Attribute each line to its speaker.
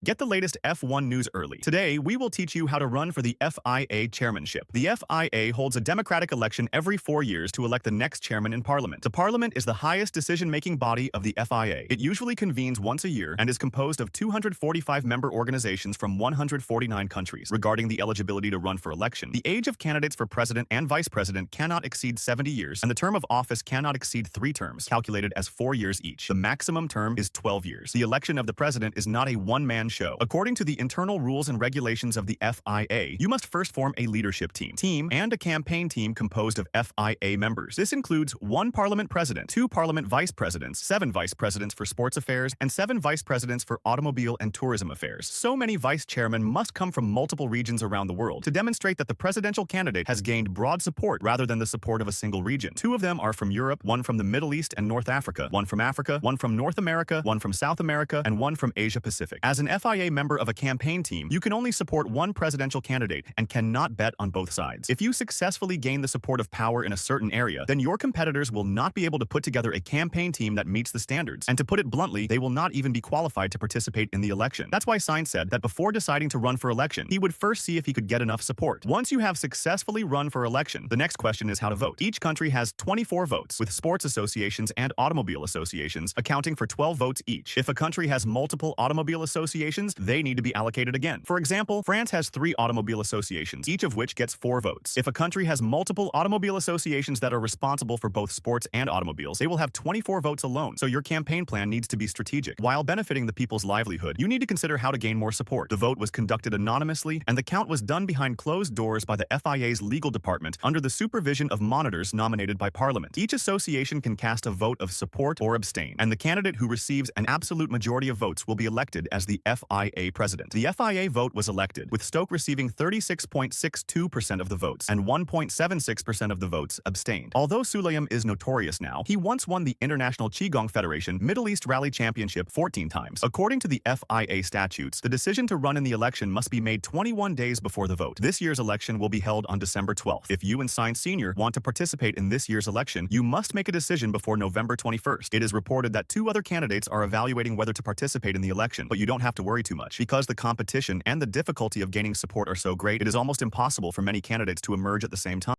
Speaker 1: Get the latest F1 news early. Today, we will teach you how to run for the FIA chairmanship. The FIA holds a democratic election every 4 years to elect the next chairman in Parliament. The Parliament is the highest decision-making body of the FIA. It usually convenes once a year and is composed of 245 member organizations from 149 countries. Regarding the eligibility to run for election, the age of candidates for president and vice president cannot exceed 70 years, and the term of office cannot exceed 3 terms, calculated as 4 years each. The maximum term is 12 years. The election of the president is not a one-man show. According to the internal rules and regulations of the FIA, you must first form a leadership team, and a campaign team composed of FIA members. This includes 1 parliament president, 2 parliament vice presidents, 7 vice presidents for sports affairs, and 7 vice presidents for automobile and tourism affairs. So many vice chairmen must come from multiple regions around the world to demonstrate that the presidential candidate has gained broad support rather than the support of a single region. 2 of them are from Europe, 1 from the Middle East and North Africa, 1 from Africa, 1 from North America, 1 from South America, and 1 from Asia Pacific. As an FIA member of a campaign team, you can only support 1 presidential candidate and cannot bet on both sides. If you successfully gain the support of power in a certain area, then your competitors will not be able to put together a campaign team that meets the standards. And to put it bluntly, they will not even be qualified to participate in the election. That's why Sainz said that before deciding to run for election, he would first see if he could get enough support. Once you have successfully run for election, the next question is how to vote. Each country has 24 votes, with sports associations and automobile associations accounting for 12 votes each. If a country has multiple automobile associations, they need to be allocated again. For example, France has 3 automobile associations, each of which gets 4 votes. If a country has multiple automobile associations that are responsible for both sports and automobiles, they will have 24 votes alone. So your campaign plan needs to be strategic. While benefiting the people's livelihood, you need to consider how to gain more support. The vote was conducted anonymously, and the count was done behind closed doors by the FIA's legal department under the supervision of monitors nominated by Parliament. Each association can cast a vote of support or abstain, and the candidate who receives an absolute majority of votes will be elected as the FIA president. The FIA vote was elected, with Stoke receiving 36.62% of the votes and 1.76% of the votes abstained. Although Sulayem is notorious now, he once won the International Qigong Federation Middle East Rally Championship 14 times. According to the FIA statutes, the decision to run in the election must be made 21 days before the vote. This year's election will be held on December 12th. If you and Sainz Sr. want to participate in this year's election, you must make a decision before November 21st. It is reported that 2 other candidates are evaluating whether to participate in the election, but you don't have to worry too much. Because the competition and the difficulty of gaining support are so great, it is almost impossible for many candidates to emerge at the same time.